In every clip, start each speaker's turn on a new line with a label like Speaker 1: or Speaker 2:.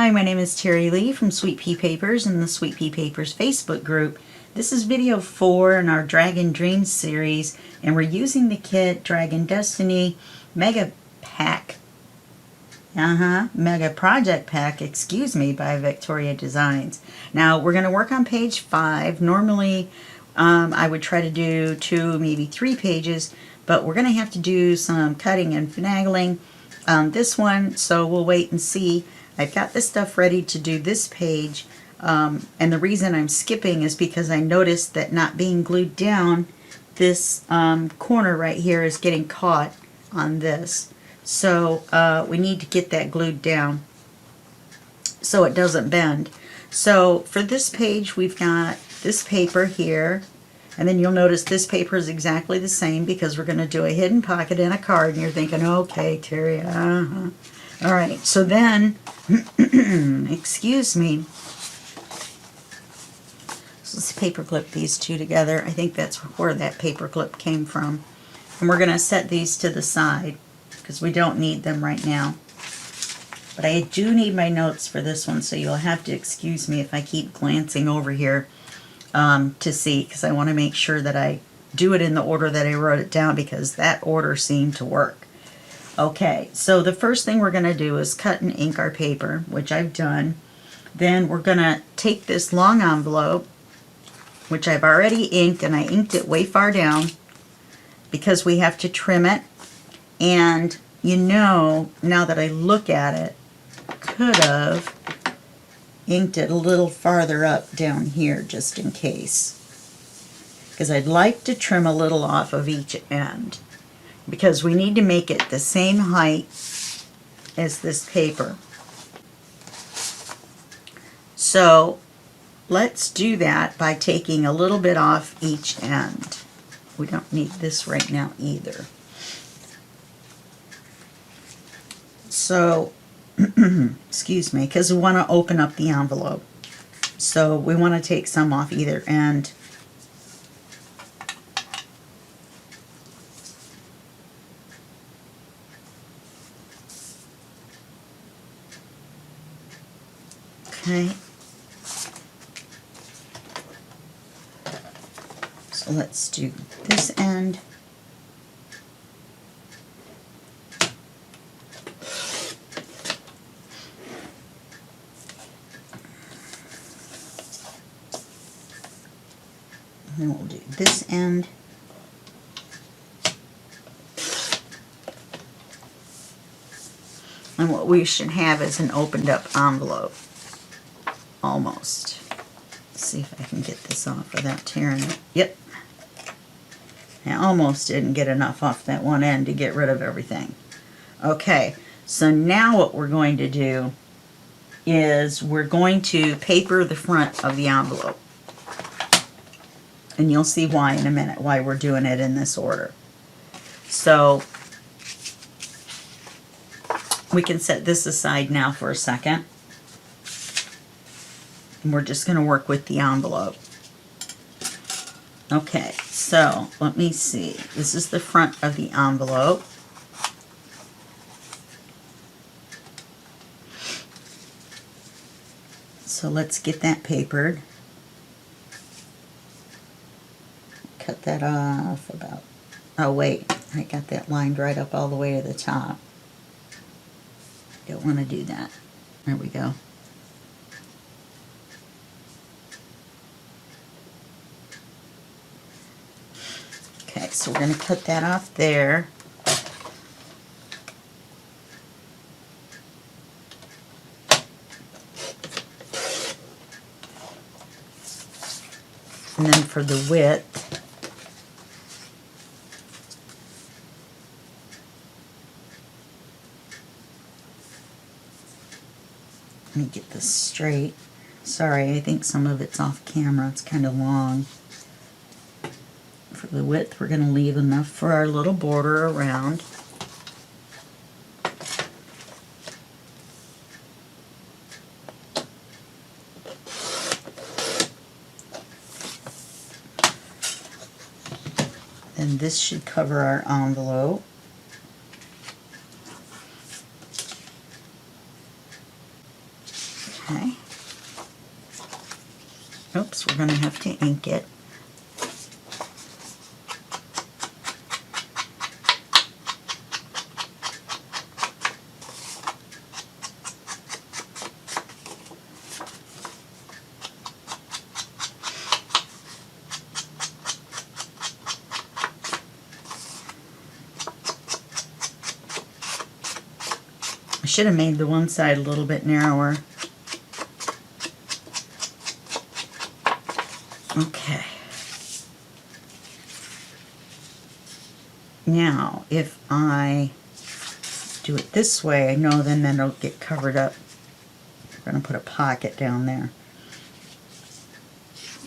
Speaker 1: Hi, my name is Terry Lee from Sweet Pea Papers and the Sweet Pea Papers Facebook group. This is video 4 in our Dragon Dreams series, and we're using the kit Dragon Destiny Mega Pack. Mega Project Pack, by Victoria Designs. Now, we're going to work on page 5. Normally, I would try to do 2, maybe 3 pages, but we're going to have to do some cutting and finagling on this one, so we'll wait and see. I've got this stuff ready to do this page, and the reason I'm skipping is because I noticed that not being glued down, this corner right here is getting caught on this. So we need to get that glued down so it doesn't bend. So for this page, we've got this paper here, and then you'll notice this paper is exactly the same because we're going to do a hidden pocket and a card, and you're thinking, okay, Terry, All right, so then, excuse me, so let's paper clip these two together. I think that's where that paper clip came from. And we're going to set these to the side because we don't need them right now. But I do need my notes for this one, so you'll have to excuse me if I keep glancing over here to see, because I want to make sure that I do it in the order that I wrote it down, because that order seemed to work. Okay, so the first thing we're going to do is cut and ink our paper, which I've done. Then we're going to take this long envelope, which I've already inked, and I inked it way far down because we have to trim it. And you know, now that I look at it, could have inked it a little farther up down here just in case, because I'd like to trim a little off of each end, because we need to make it the same height as this paper. So let's do that by taking a little bit off each end. We don't need this right now either. So, excuse me, because we want to open up the envelope. So we want to take some off either end. Okay, so let's do this end. And then we'll do this end. And what we should have is an opened up envelope. Almost. Let's see if I can get this off without tearing it. Yep. I almost didn't get enough off that one end to get rid of everything. Okay, so now what we're going to do is we're going to paper the front of the envelope. And you'll see why in a minute, why we're doing it in this order. So we can set this aside now for a second. And we're just going to work with the envelope. Okay, so let me see. This is the front of the envelope. So let's get that papered. Cut that off about, oh wait, I got that lined right up all the way to the top. Don't want to do that. There we go. Okay, so we're going to cut that off there. And then for the width, let me get this straight. Sorry, I think some of it's off camera. It's kind of long. For the width, we're going to leave enough for our little border around. And this should cover our envelope. Oops, we're going to have to ink it. I should have made the one side a little bit narrower. Okay. Now, if I do it this way, I know then it'll get covered up. We're going to put a pocket down there.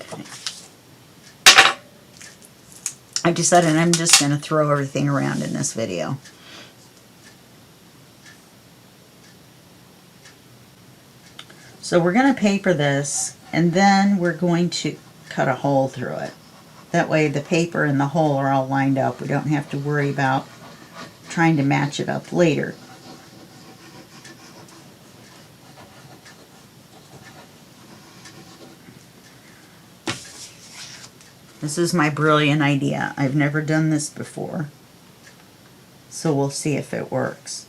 Speaker 1: Okay. I decided I'm just going to throw everything around in this video. So we're going to paper this, and then we're going to cut a hole through it. That way the paper and the hole are all lined up. We don't have to worry about trying to match it up later. This is my brilliant idea. I've never done this before, so we'll see if it works.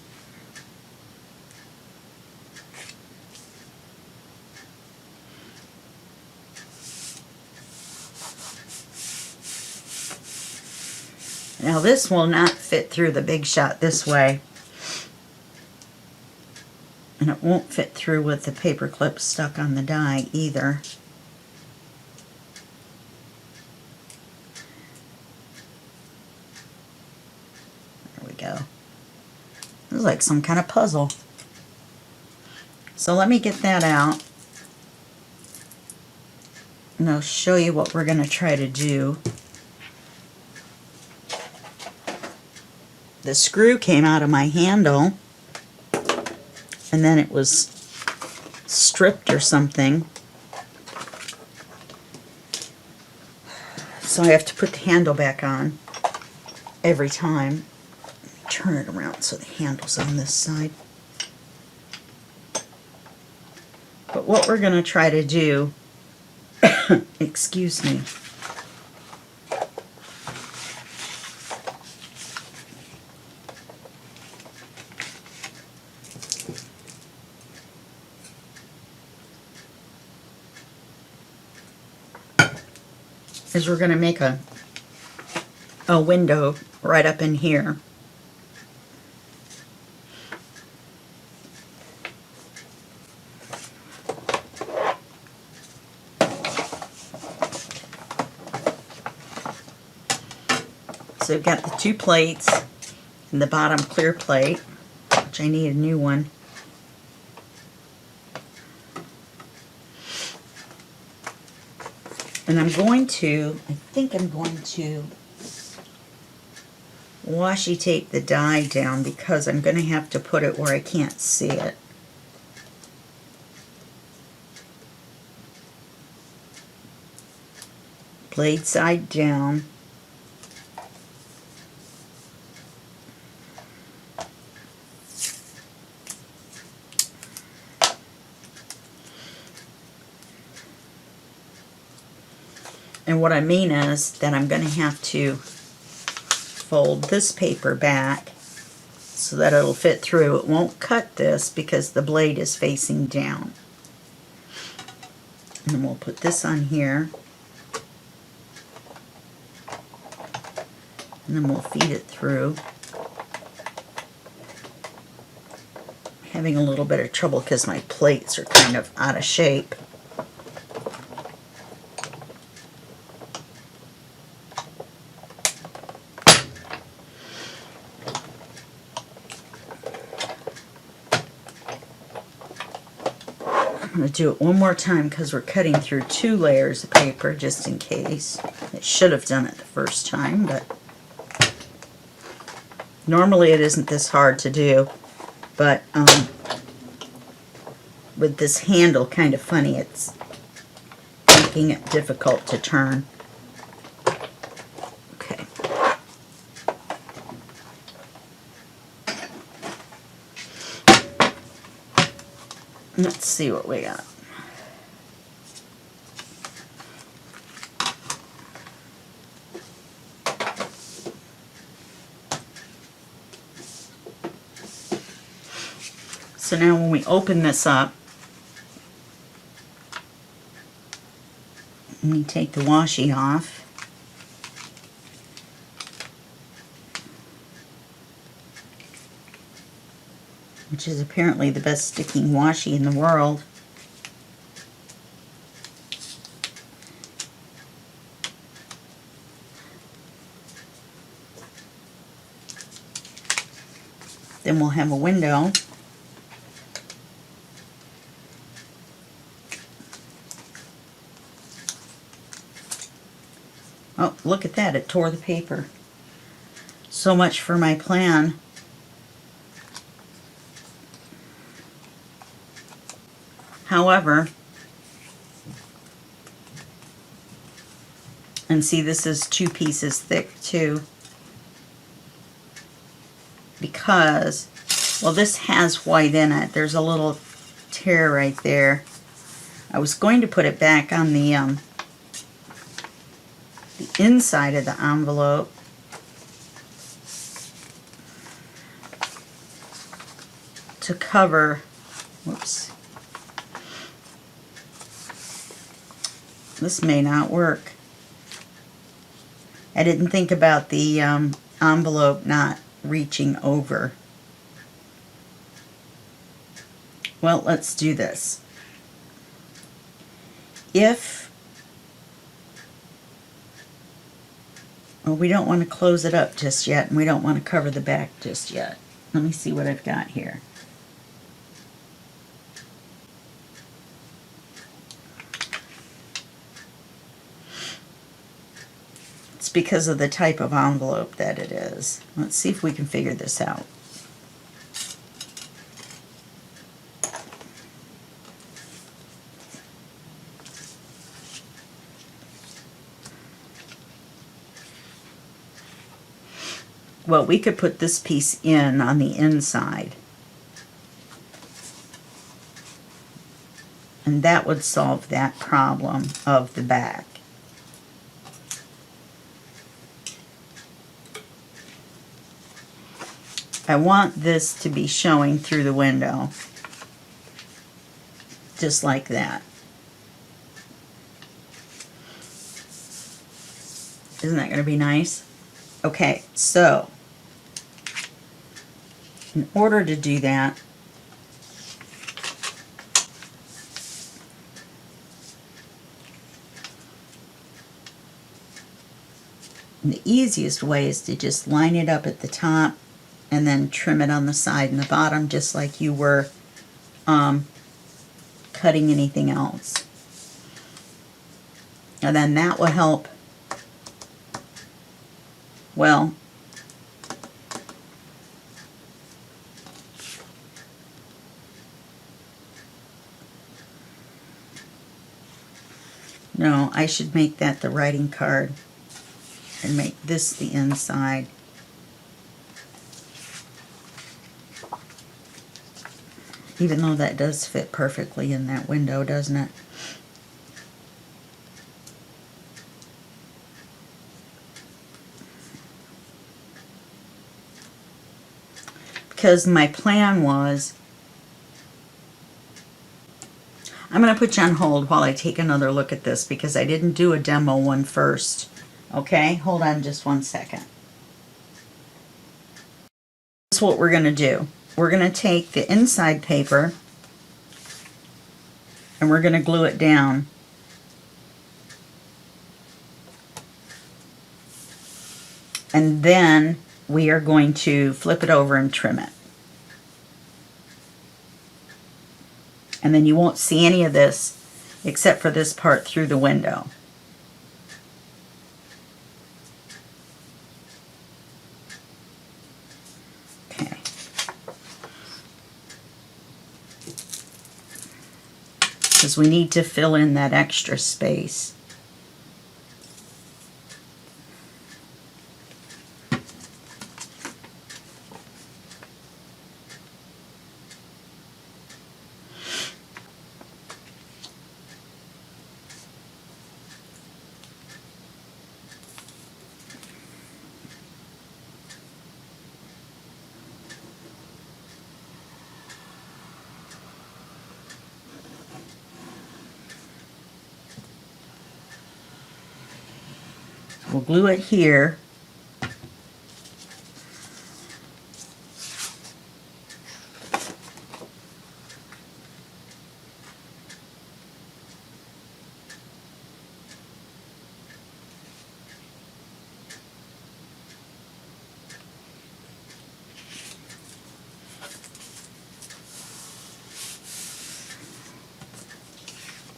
Speaker 1: Now this will not fit through the Big Shot this way, and it won't fit through with the paper clip stuck on the die either. There we go. This is like some kind of puzzle. So let me get that out, and I'll show you what we're going to try to do. The screw came out of my handle, and then it was stripped or something. So I have to put the handle back on every time. Turn it around so the handle's on this side. But what we're going to try to do, excuse me, is we're going to make a window right up in here. So I've got the two plates and the bottom clear plate, which I need a new one. And I'm going to, I think I'm going to washi tape the die down because I'm going to have to put it where I can't see it. Blade side down. And what I mean is that I'm going to have to fold this paper back so that it'll fit through. It won't cut this because the blade is facing down. And then we'll put this on here. And then we'll feed it through. I'm having a little bit of trouble because my plates are kind of out of shape. I'm going to do it one more time because we're cutting through 2 layers of paper just in case. I should have done it the first time, but normally it isn't this hard to do. But with this handle kind of funny, it's making it difficult to turn. Okay. Let's see what we got. So now when we open this up, let me take the washi off. Which is apparently the best sticking washi in the world. Then we'll have a window. Oh, look at that, it tore the paper. So much for my plan. However, and see, this is 2 pieces thick too, because, well, this has white in it. There's a little tear right there. I was going to put it back on the inside of the envelope, to cover, whoops, this may not work. I didn't think about the envelope not reaching over. Well, let's do this. Well, we don't want to close it up just yet, and we don't want to cover the back just yet. Let me see what I've got here. It's because of the type of envelope that it is. Let's see if we can figure this out. Well, we could put this piece in on the inside. And that would solve that problem of the back. I want this to be showing through the window. Just like that. Isn't that going to be nice? Okay, so in order to do that, the easiest way is to just line it up at the top and then trim it on the side and the bottom, just like you were cutting anything else. And then that will help. Well, no, I should make that the writing card and make this the inside. Even though that does fit perfectly in that window, doesn't it? Because my plan was, I'm going to put you on hold while I take another look at this, because I didn't do a demo one first. Okay, hold on just one second. That's what we're going to do. We're going to take the inside paper and we're going to glue it down. And then we are going to flip it over and trim it. And then you won't see any of this except for this part through the window. Okay. Because we need to fill in that extra space. We'll glue it here.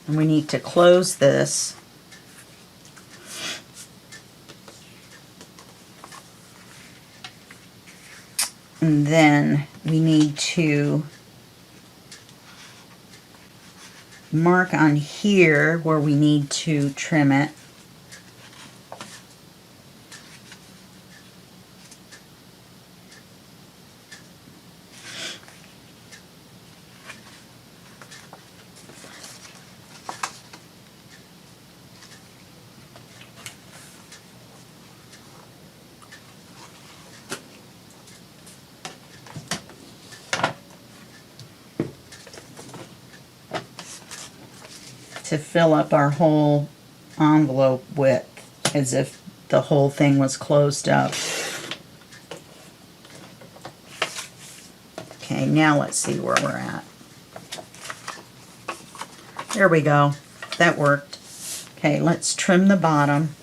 Speaker 1: And we need to close this. And then we need to mark on here where we need to trim it. To fill up our whole envelope width, as if the whole thing was closed up. Okay, now let's see where we're at. There we go. That worked. Okay, let's trim the bottom.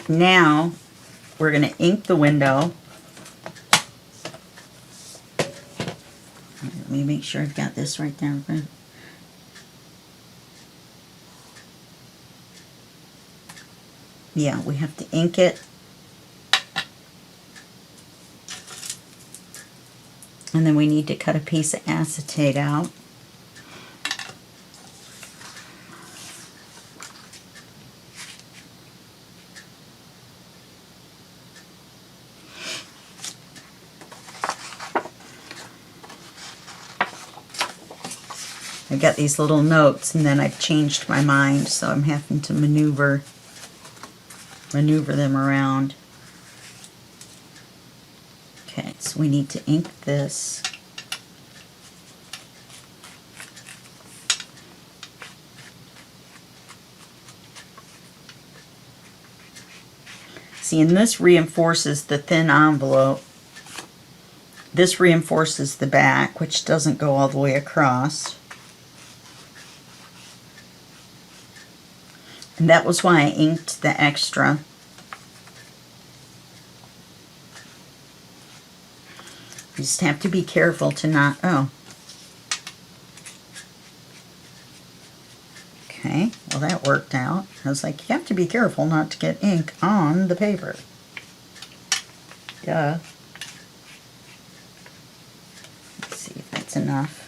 Speaker 1: Now we're going to ink the window. Let me make sure I've got this right there. Yeah, we have to ink it. And then we need to cut a piece of acetate out. I got these little notes and then I've changed my mind, so I'm having to maneuver them around. Okay, so we need to ink this. See, and this reinforces the thin envelope. This reinforces the back, which doesn't go all the way across. And that was why I inked the extra. You just have to be careful to not, oh. Okay, well that worked out. I was like, you have to be careful not to get ink on the paper. Duh. Let's see if that's enough.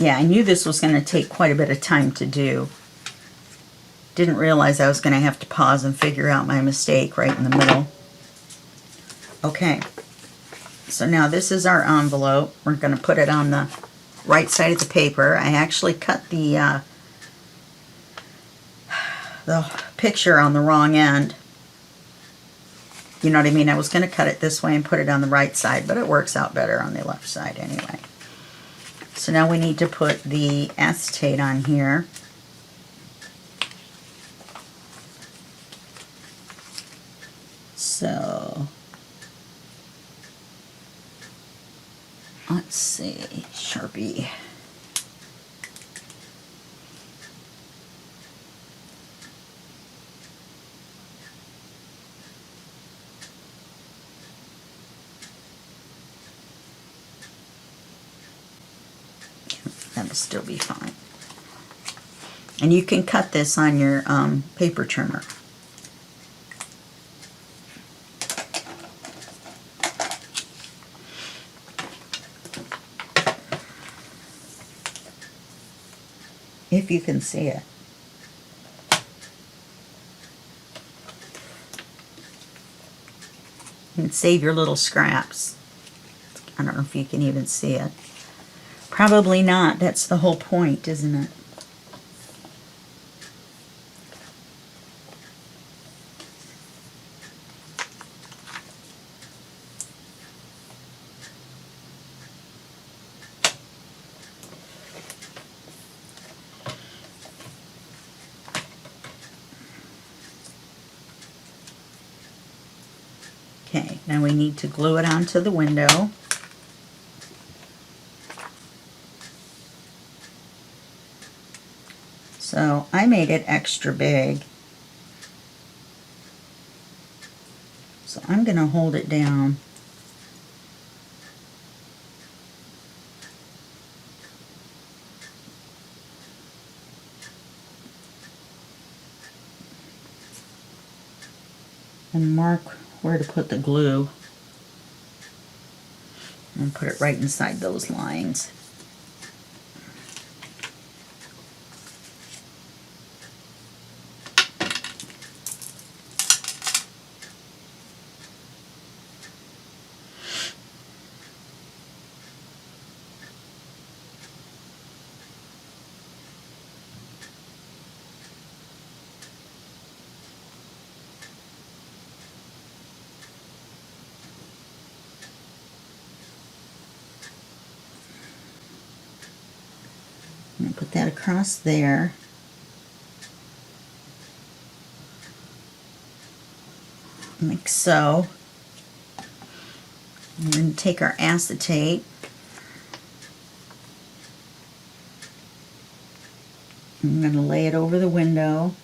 Speaker 1: Yeah, I knew this was going to take quite a bit of time to do. Didn't realize I was going to have to pause and figure out my mistake right in the middle. Okay, so now this is our envelope. We're going to put it on the right side of the paper. I actually cut the picture on the wrong end. You know what I mean? I was going to cut it this way and put it on the right side, but it works out better on the left side anyway. So now we need to put the acetate on here. So, let's see, Sharpie. That'll still be fine. And you can cut this on your paper trimmer. If you can see it. and save your little scraps. I don't know if you can even see it. Probably not. That's the whole point, isn't it? Okay, now we need to glue it onto the window. So I made it extra big. So I'm going to hold it down. And mark where to put the glue. And put it right inside those lines. I'm going to put that across there. Like so. And then take our acetate. I'm going to lay it over the window.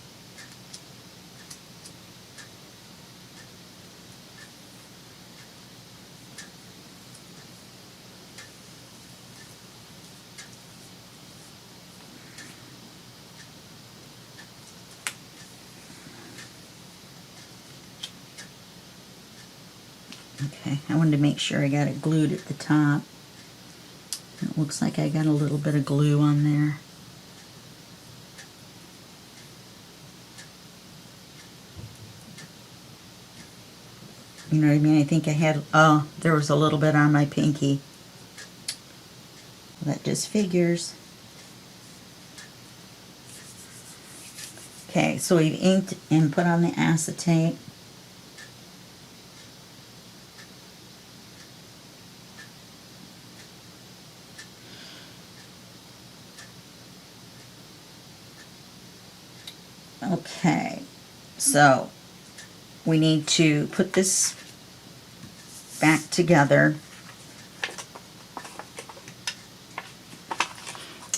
Speaker 1: Okay, I wanted to make sure I got it glued at the top. It looks like I got a little bit of glue on there. You know what I mean? I think I had, oh, there was a little bit on my pinky. That just figures. Okay, so we've inked and put on the acetate. Okay, so we need to put this back together,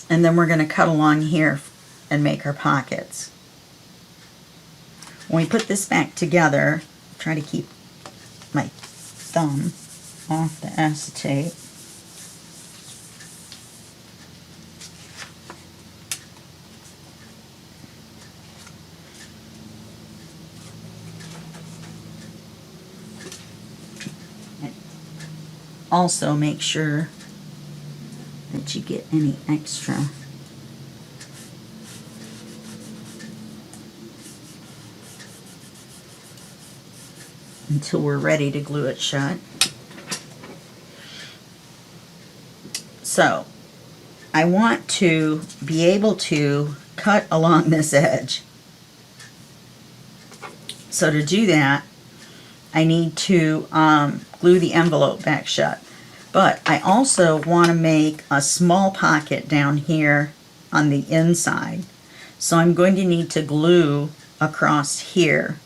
Speaker 1: and then we're going to cut along here and make our pockets. When we put this back together, try to keep my thumb off the acetate. Also make sure that you get any extra until we're ready to glue it shut. So I want to be able to cut along this edge. So to do that, I need to glue the envelope back shut. But I also want to make a small pocket down here on the inside. So I'm going to need to glue across here.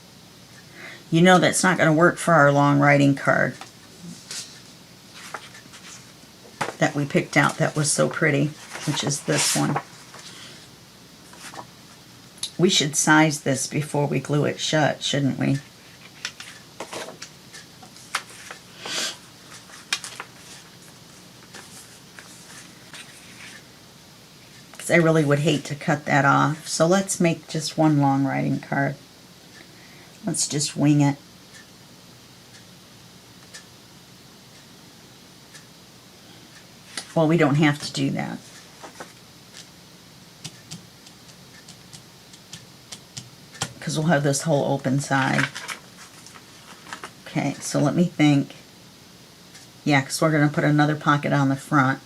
Speaker 1: You know that's not going to work for our long writing card that we picked out that was so pretty, which is this one. We should size this before we glue it shut, shouldn't we? Because I really would hate to cut that off. So let's make just one long writing card. Let's just wing it. Well, we don't have to do that. Because we'll have this whole open side. Okay, so let me think. Yeah, because we're going to put another pocket on the front.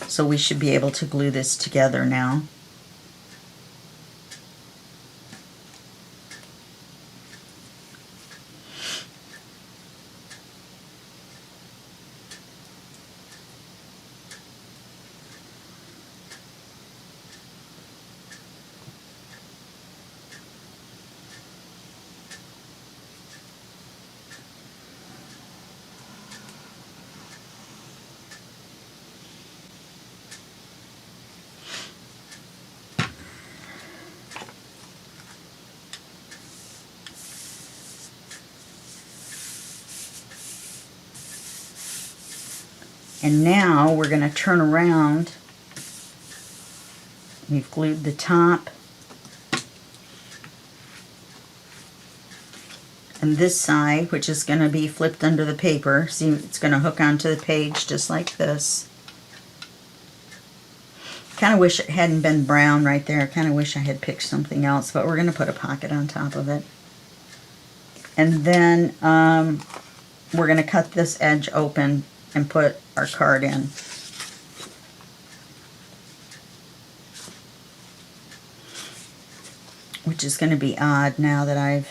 Speaker 1: So we should be able to glue this together now. And now we're going to turn around. We've glued the top. And this side, which is going to be flipped under the paper. See, it's going to hook onto the page just like this. Kind of wish it hadn't been brown right there. Kind of wish I had picked something else, but we're going to put a pocket on top of it. And then we're going to cut this edge open and put our card in. Which is going to be odd now that I've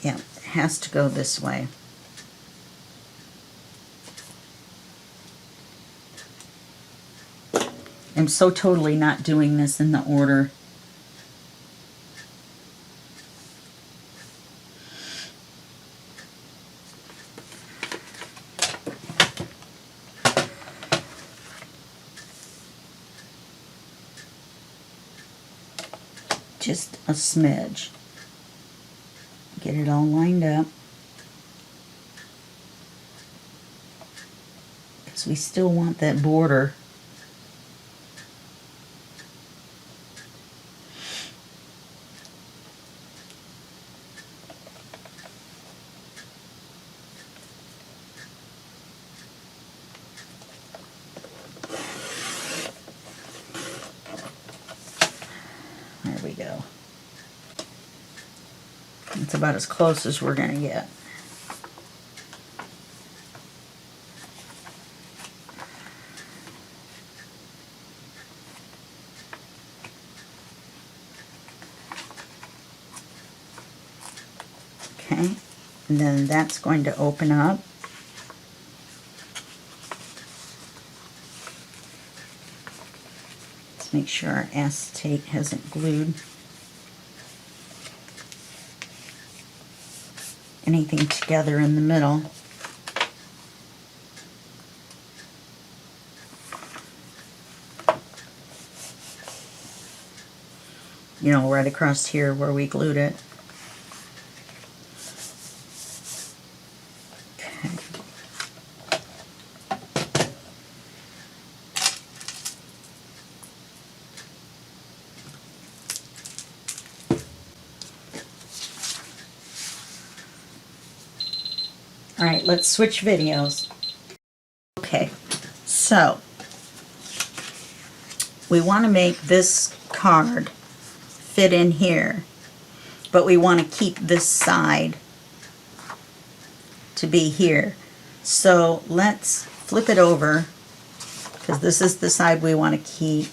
Speaker 1: yeah, it has to go this way. I'm so totally not doing this in the order. Just a smidge. Get it all lined up. Because we still want that border. There we go. It's about as close as we're going to get. Okay, and then that's going to open up. Let's make sure our acetate hasn't glued anything together in the middle. You know, right across here where we glued it. Okay. All right, let's switch videos. Okay, so we want to make this card fit in here, but we want to keep this side to be here. So let's flip it over, because this is the side we want to keep.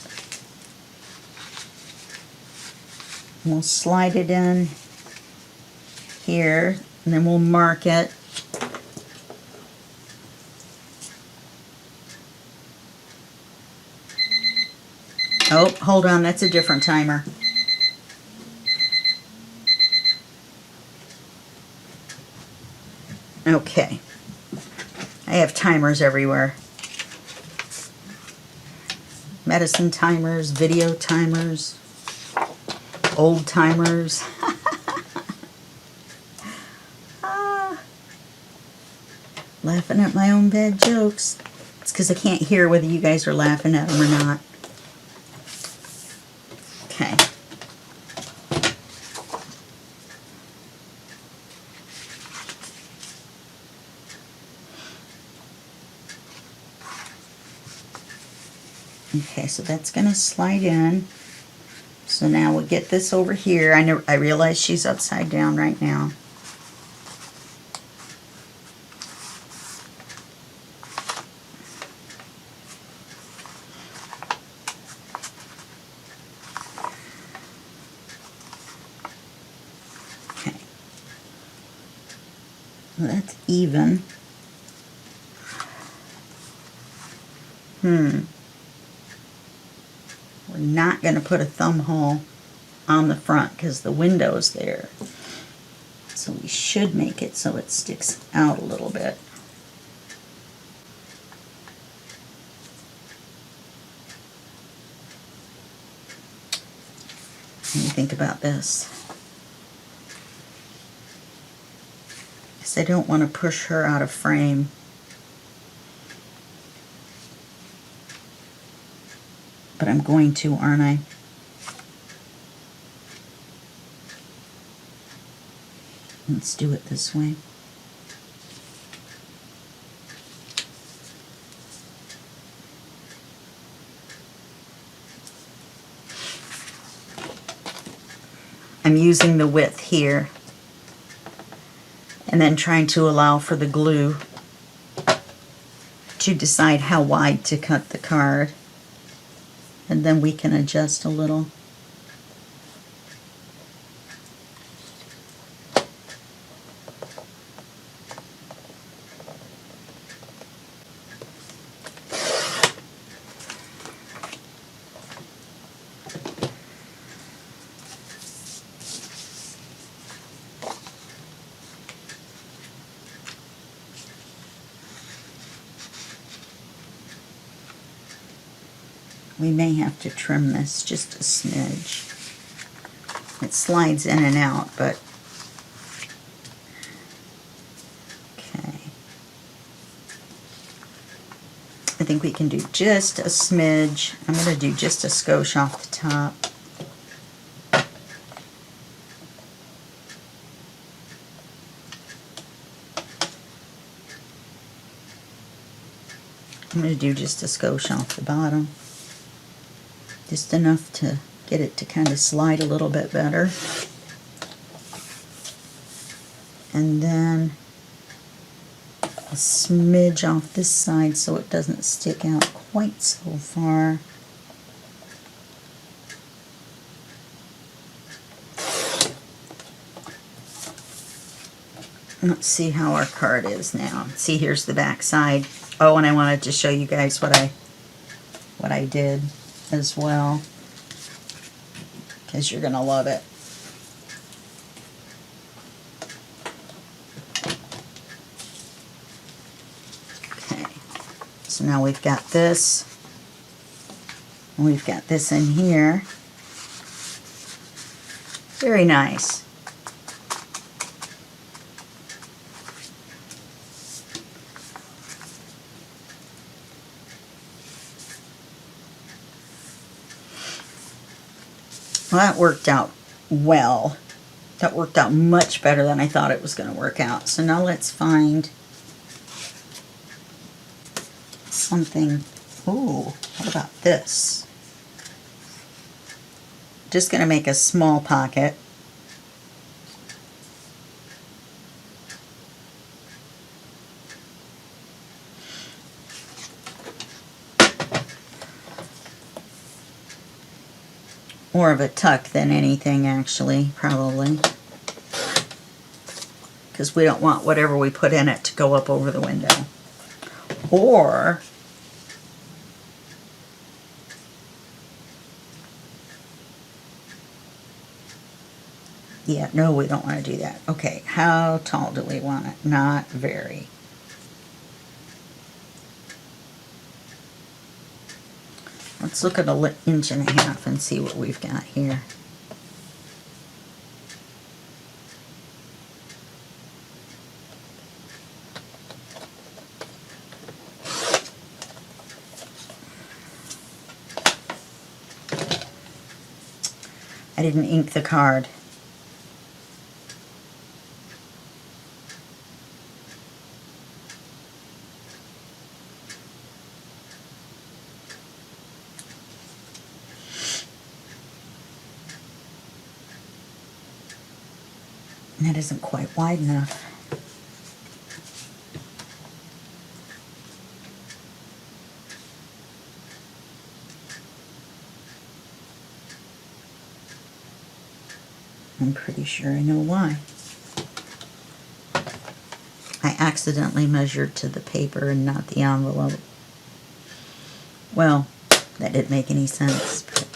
Speaker 1: We'll slide it in here, and then we'll mark it. Oh, hold on, that's a different timer. Okay. I have timers everywhere. Medicine timers, video timers, old timers. Laughing at my own bad jokes. It's because I can't hear whether you guys are laughing at them or not. Okay. Okay, so that's going to slide in. So now we'll get this over here. I realize she's upside down right now. Okay. Well, that's even. We're not going to put a thumb hole on the front because the window's there. So we should make it so it sticks out a little bit. What do you think about this? Because I don't want to push her out of frame. But I'm going to, aren't I? Let's do it this way. I'm using the width here and then trying to allow for the glue to decide how wide to cut the card, and then we can adjust a little. We may have to trim this just a smidge. It slides in and out, but okay. I think we can do just a smidge. I'm going to do just a skosh off the top. I'm going to do just a skosh off the bottom. Just enough to get it to kind of slide a little bit better. And then a smidge off this side so it doesn't stick out quite so far. Let's see how our card is now. See, here's the back side. Oh, and I wanted to show you guys what I did as well, because you're gonna love it. Okay, so now we've got this, and we've got this in here. Very nice. Well, that worked out well. That worked out much better than I thought it was going to work out. So now let's find something. Ooh, what about this? Just going to make a small pocket. More of a tuck than anything, actually, probably. Because we don't want whatever we put in it to go up over the window. Or yeah, no, we don't want to do that. Okay, how tall do we want it? Not very. Let's look at an inch and a half and see what we've got here. I didn't ink the card. That isn't quite wide enough. I'm pretty sure I know why. I accidentally measured to the paper and not the envelope. Well, that didn't make any sense. But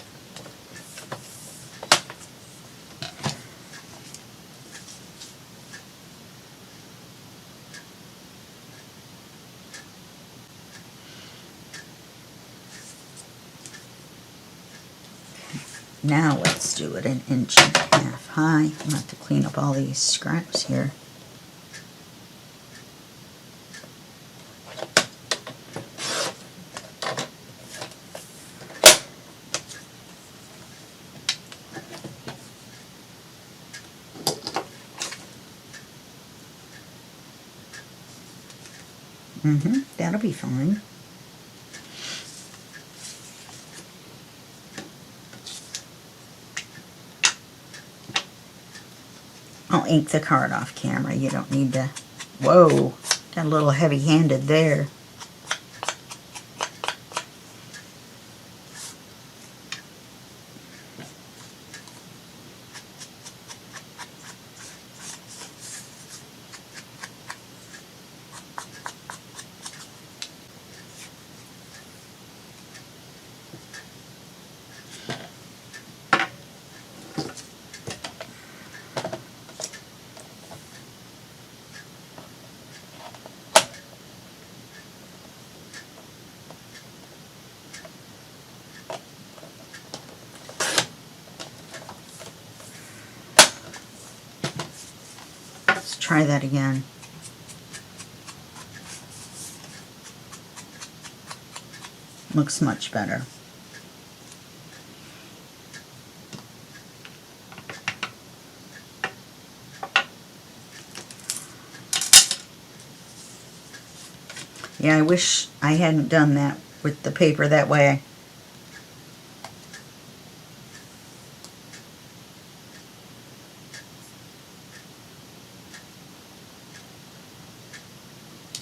Speaker 1: now let's do it 1.5 inches high. I'm going to have to clean up all these scraps here. That'll be fine. I'll ink the card off camera. You don't need to. Whoa, got a little heavy-handed there. Let's try that again. Looks much better. Yeah, I wish I hadn't done that with the paper that way.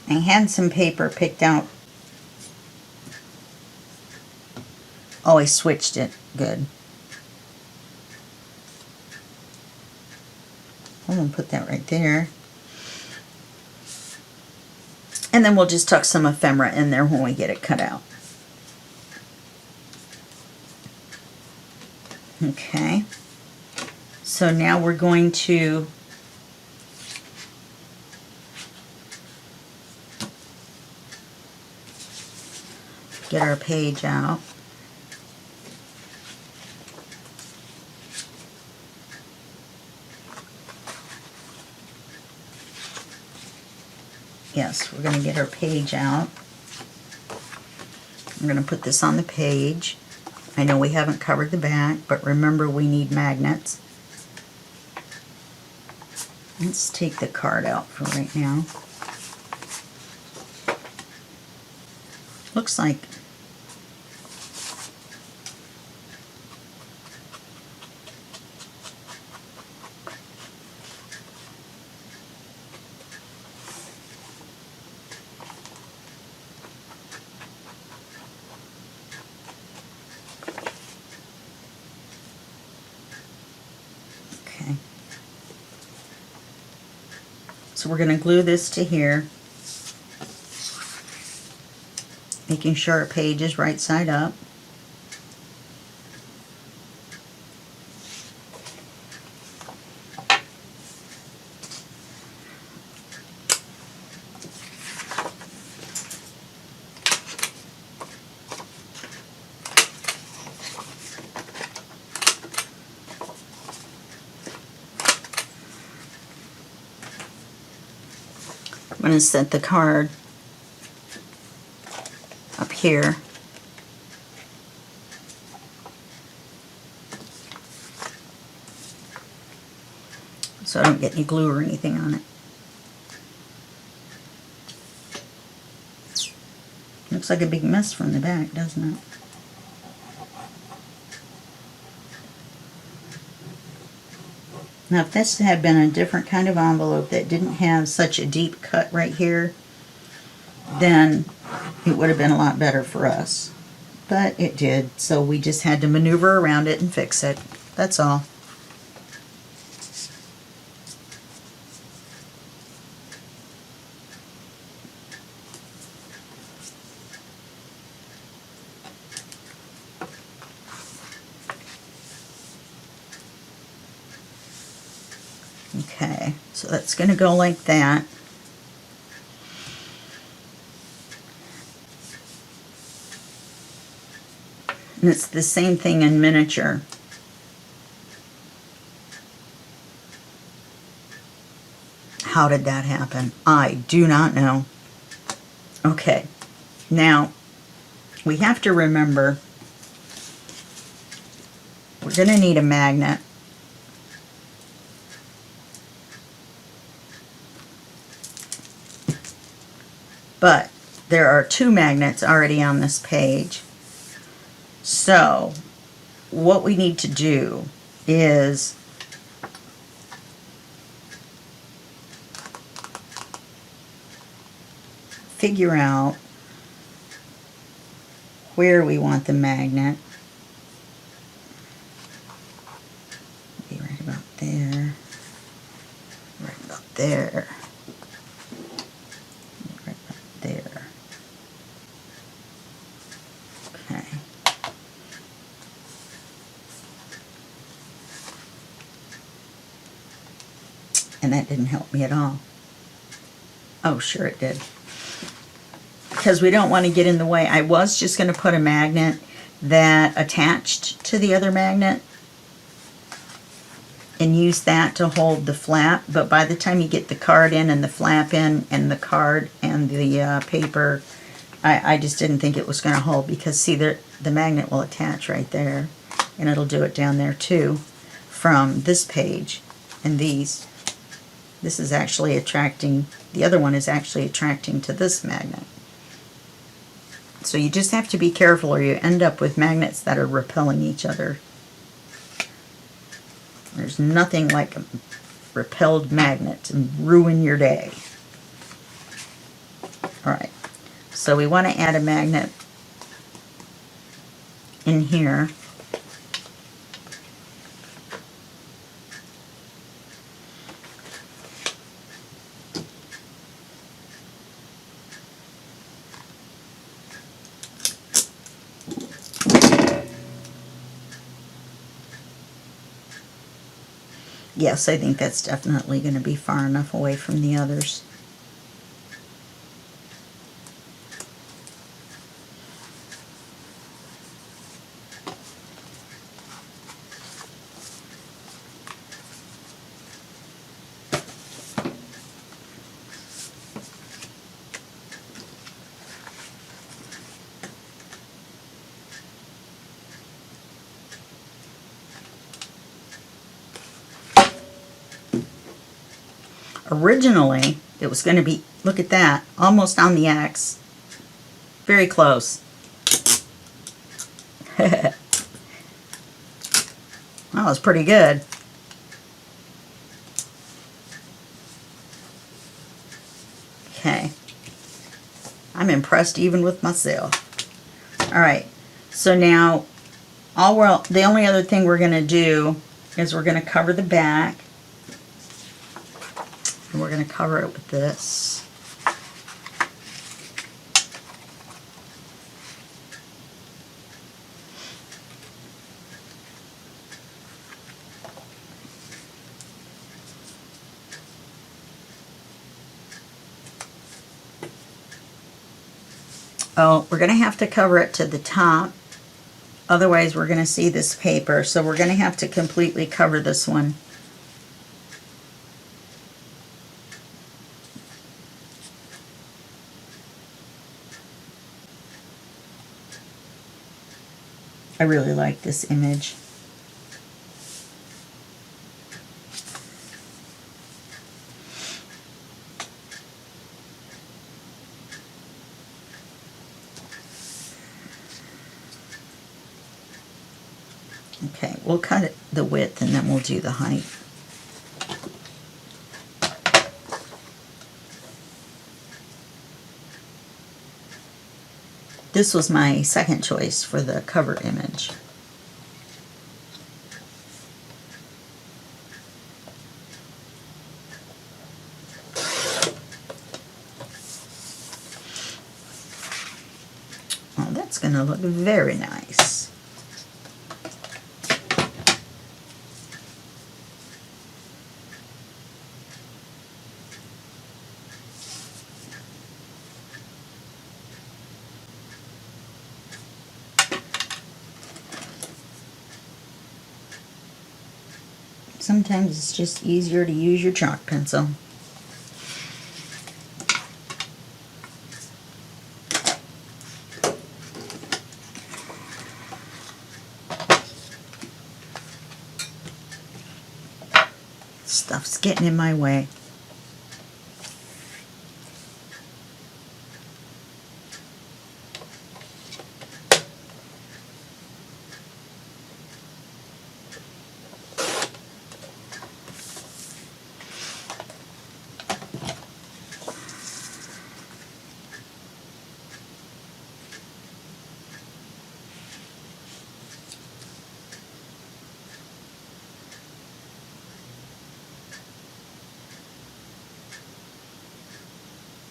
Speaker 1: I had some paper picked out. Oh, I switched it. Good. I'm going to put that right there. And then we'll just tuck some ephemera in there when we get it cut out. Okay. So now we're going to get our page out. Yes, we're going to get our page out. I'm going to put this on the page. I know we haven't covered the back, but remember we need magnets. Let's take the card out for right now. Looks like okay. So we're going to glue this to here, making sure our page is right side up. I'm going to set the card up here. So I don't get any glue or anything on it. Looks like a big mess from the back, doesn't it? Now, if this had been a different kind of envelope that didn't have such a deep cut right here, then it would have been a lot better for us. But it did, so we just had to maneuver around it and fix it. That's all. Okay, so that's going to go like that. And it's the same thing in miniature. How did that happen? I do not know. Okay, now we have to remember we're going to need a magnet. But there are 2 magnets already on this page. So what we need to do is figure out where we want the magnet. Be right about there. Right about there. Right about there. Okay. And that didn't help me at all. Oh, sure it did. Because we don't want to get in the way. I was just going to put a magnet that attached to the other magnet and use that to hold the flap, but by the time you get the card in and the flap in and the card and the paper, I just didn't think it was going to hold, because see, the magnet will attach right there, and it'll do it down there too from this page. And this is actually attracting, the other one is actually attracting to this magnet. So you just have to be careful or you end up with magnets that are repelling each other. There's nothing like a repelled magnet to ruin your day. Alright, so we want to add a magnet in here. Yes, I think that's definitely going to be far enough away from the others. Originally, it was going to be, look at that, almost on the X. Very close. That was pretty good. Okay. I'm impressed even with myself. Alright, so now the only other thing we're going to do is we're going to cover the back. And we're going to cover it with this. Oh, we're going to have to cover it to the top. Otherwise, we're going to see this paper. So we're going to have to completely cover this one. I really like this image. Okay, we'll cut it the width and then we'll do the height. This was my second choice for the cover image. Oh, that's going to look very nice. Sometimes it's just easier to use your chalk pencil. Stuff's getting in my way.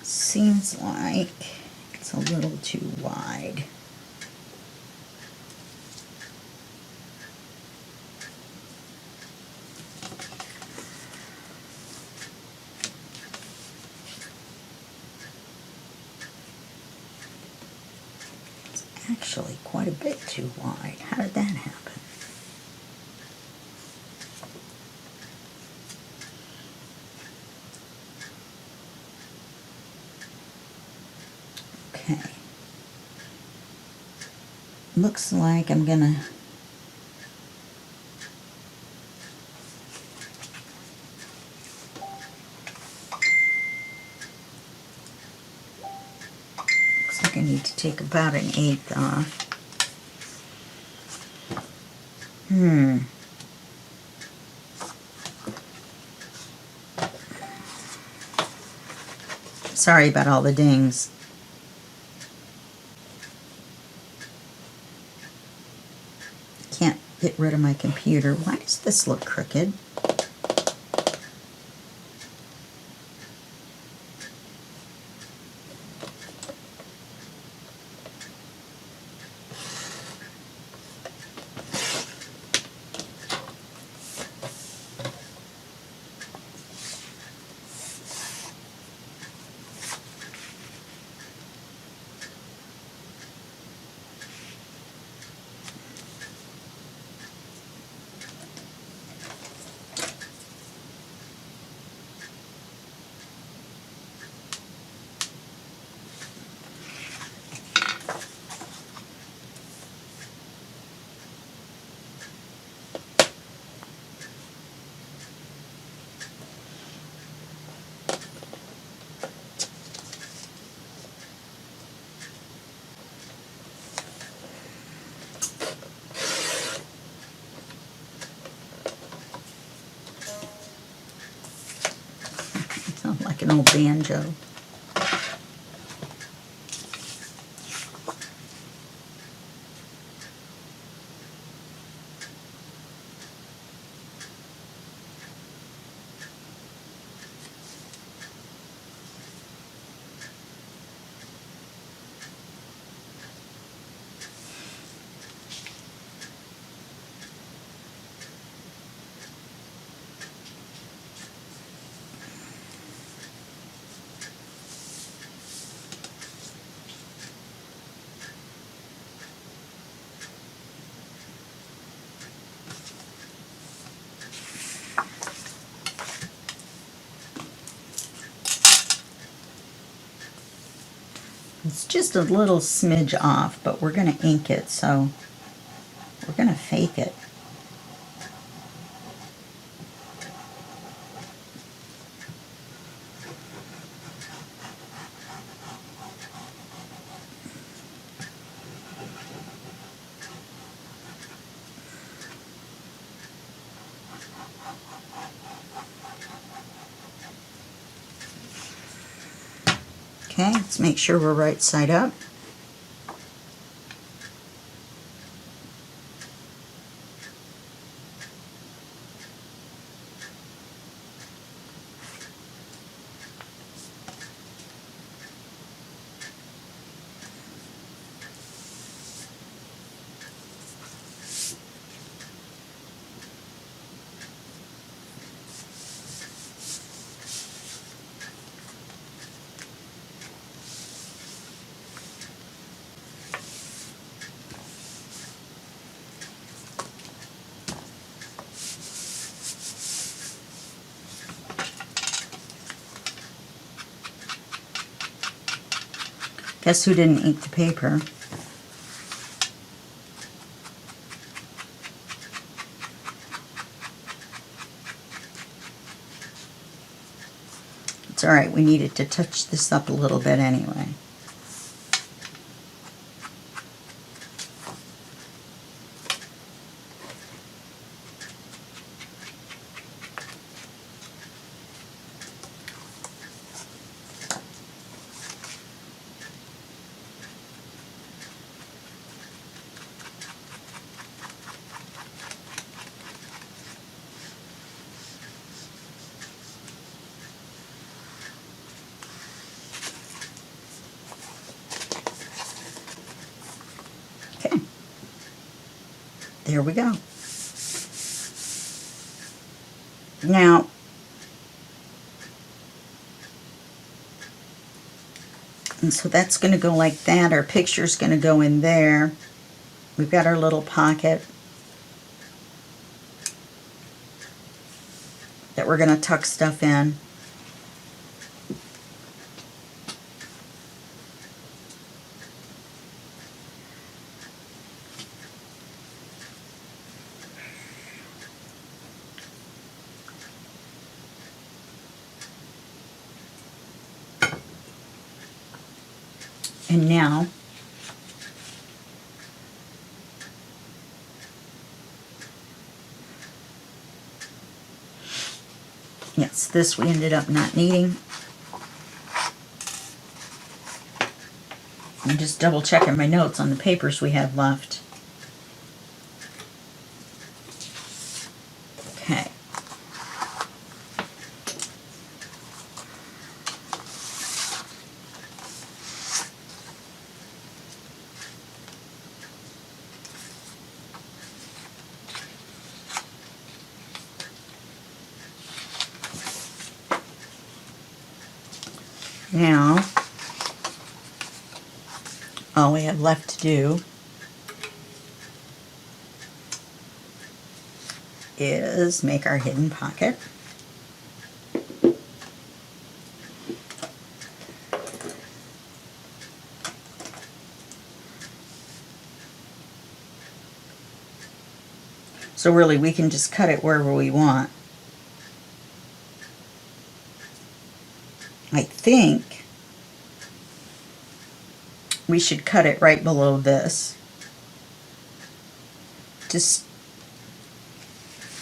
Speaker 1: Seems like it's a little too wide. It's actually quite a bit too wide. How did that happen? Okay. Looks like I'm gonna I need to take about 1/8 off. Sorry about all the dings. Can't get rid of my computer. Why does this look crooked? Sounds like an old banjo. It's just a little smidge off, but we're going to ink it, so we're going to fake it. Okay, let's make sure we're right side up. Guess who didn't ink the paper? It's alright, we needed to touch this up a little bit anyway. Okay, there we go. Now, and so that's going to go like that. Our picture's going to go in there. We've got our little pocket that we're going to tuck stuff in. And now, yes, this we ended up not needing. I'm just double checking my notes on the papers we have left. Okay. Now, all we have left to do is make our hidden pocket. So really, we can just cut it wherever we want. I think we should cut it right below this, just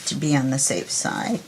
Speaker 1: to be on the safe side.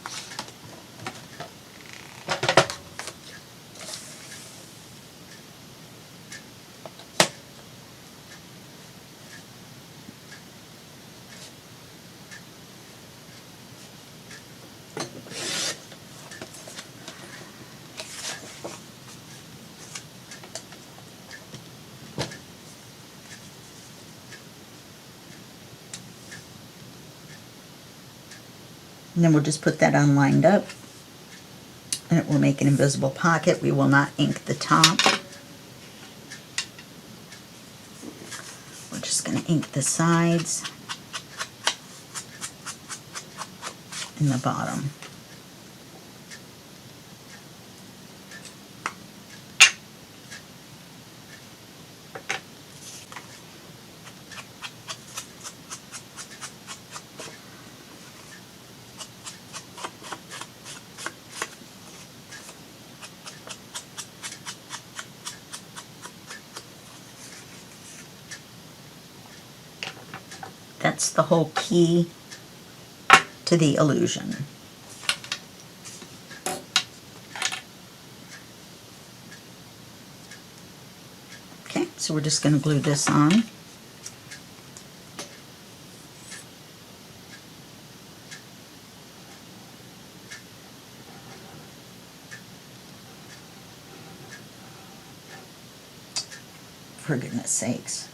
Speaker 1: And then we'll just put that on lined up, and it will make an invisible pocket. We will not ink the top. We're just going to ink the sides and the bottom. That's the whole key to the illusion. Okay, so we're just going to glue this on. For goodness sakes.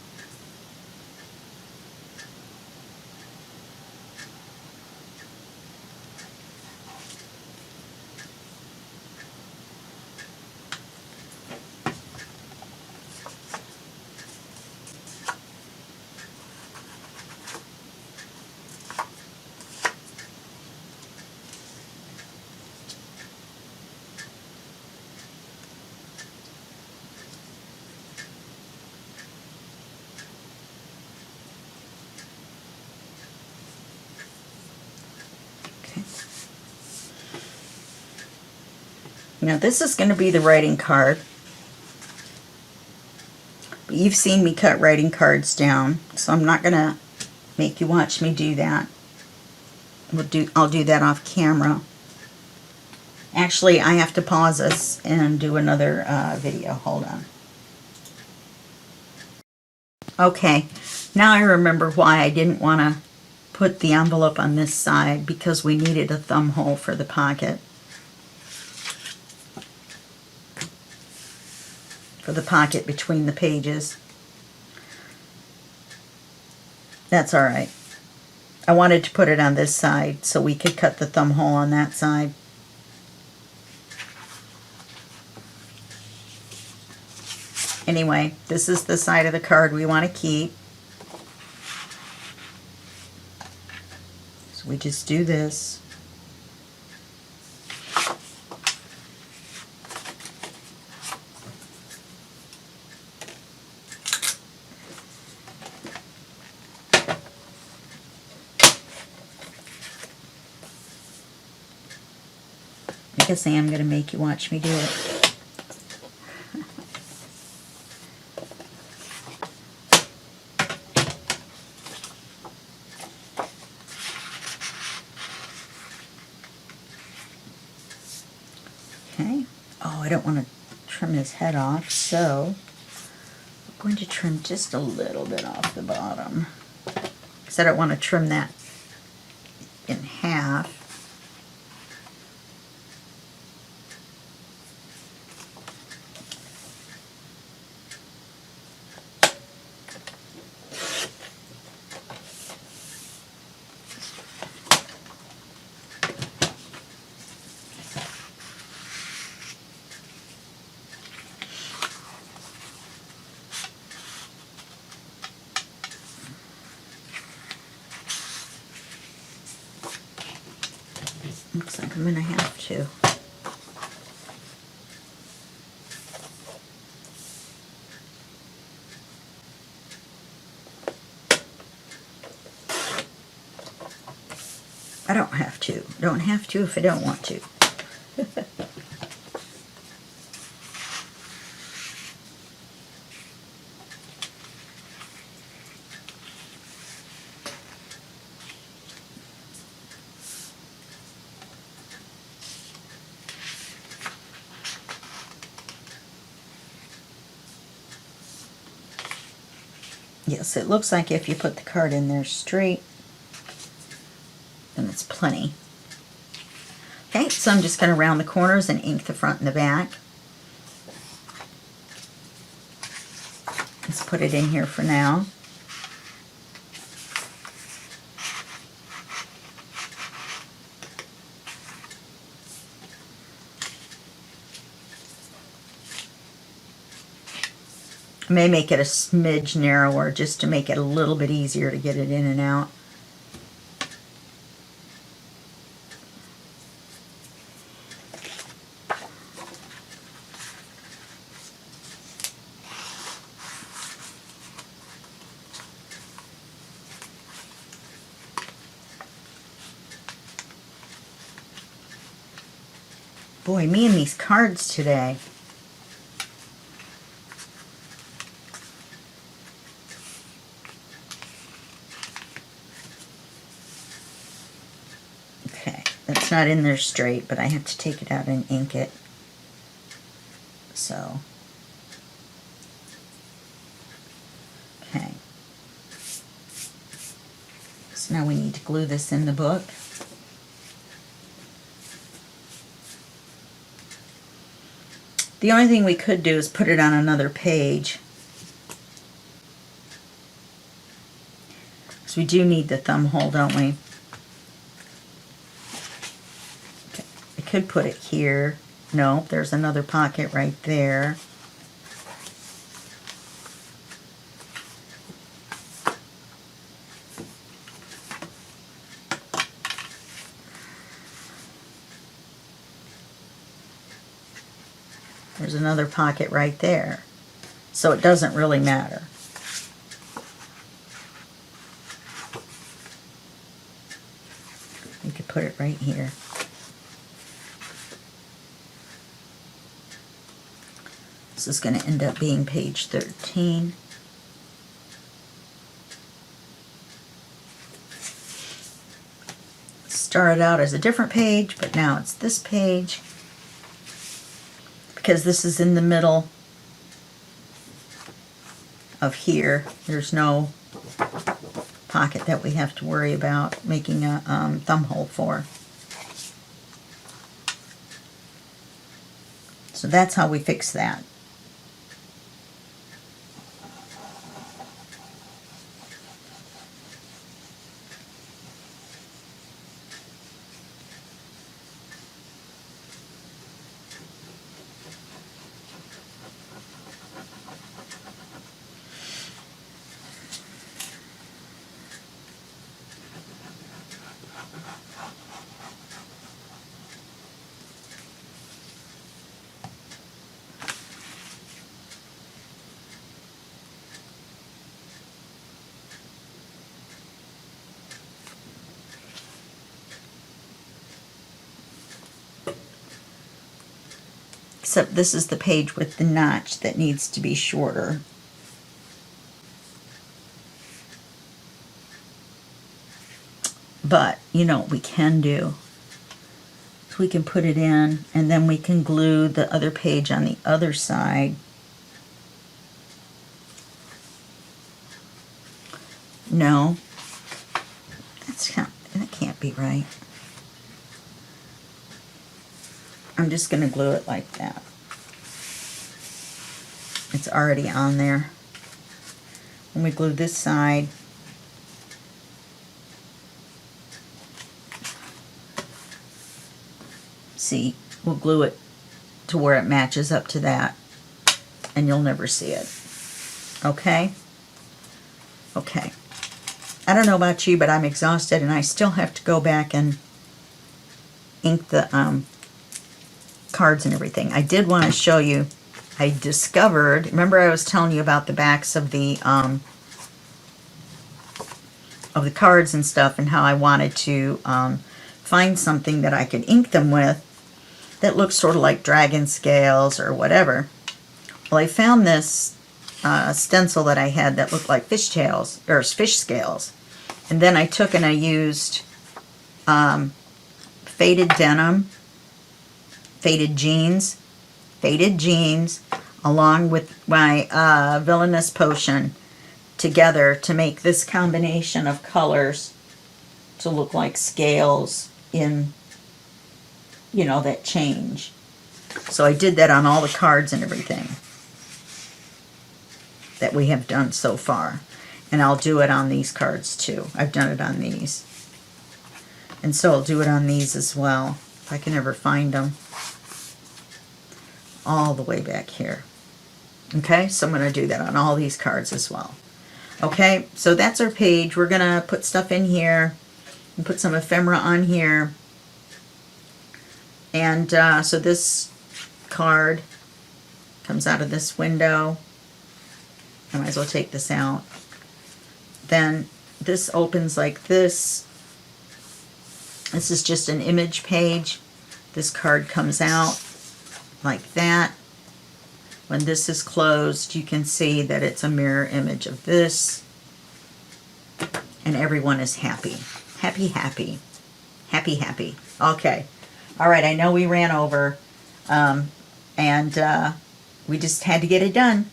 Speaker 1: Now this is going to be the writing card. But you've seen me cut writing cards down, so I'm not going to make you watch me do that. I'll do that off camera. Actually, I have to pause this and do another video. Hold on. Okay, now I remember why I didn't want to put the envelope on this side, because we needed a thumb hole for the pocket. For the pocket between the pages. That's all right. I wanted to put it on this side so we could cut the thumb hole on that side. Anyway, this is the side of the card we want to keep. So we just do this. I guess I am going to make you watch me do it. Okay. Oh, I don't want to trim his head off, so I'm going to trim just a little bit off the bottom, because I don't want to trim that in half. Looks like I'm going to have to. I don't have to. Don't have to if I don't want to. Yes, it looks like if you put the card in there straight, then it's plenty. Okay, so I'm just going to round the corners and ink the front and the back. Let's put it in here for now. I may make it a smidge narrower just to make it a little bit easier to get it in and out. Boy, me and these cards today. Okay, that's not in there straight, but I have to take it out and ink it. So, okay. So now we need to glue this in the book. The only thing we could do is put it on another page. Because we do need the thumb hole, don't we? Okay. I could put it here. No, there's another pocket right there. There's another pocket right there. So it doesn't really matter. You could put it right here. This is going to end up being page 13. Started out as a different page, but now it's this page because this is in the middle of here. There's no pocket that we have to worry about making a thumb hole for. So that's how we fix that. Except this is the page with the notch that needs to be shorter. But, you know what we can do? We can put it in, and then we can glue the other page on the other side. No. That can't be right. I'm just going to glue it like that. It's already on there. When we glue this side, see, we'll glue it to where it matches up to that, and you'll never see it. Okay? Okay. I don't know about you, but I'm exhausted, and I still have to go back and ink the cards and everything. I did want to show you, I discovered, remember I was telling you about the backs of the cards and stuff, and how I wanted to find something that I could ink them with that looks sort of like dragon scales or whatever. Well, I found this stencil that I had that looked like fish tails, or fish scales. And then I took and I used faded denim, faded jeans, along with my Villainous Potion together to make this combination of colors to look like scales in, you know, that change. So I did that on all the cards and everything that we have done so far. And I'll do it on these cards too. I've done it on these. And so I'll do it on these as well, if I can ever find them. All the way back here. Okay, so I'm going to do that on all these cards as well. Okay, so that's our page. We're going to put stuff in here and put some ephemera on here. And so this card comes out of this window. I might as well take this out. Then this opens like this. This is just an image page. This card comes out like that. When this is closed, you can see that it's a mirror image of this. And everyone is happy. Happy, happy. Happy, happy. Okay. All right, I know we ran over. We just had to get it done.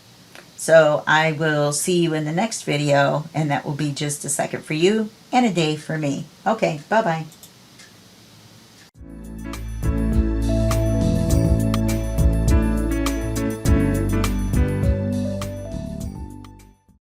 Speaker 1: So I will see you in the next video, and that will be just a second for you and a day for me. Okay, bye-bye.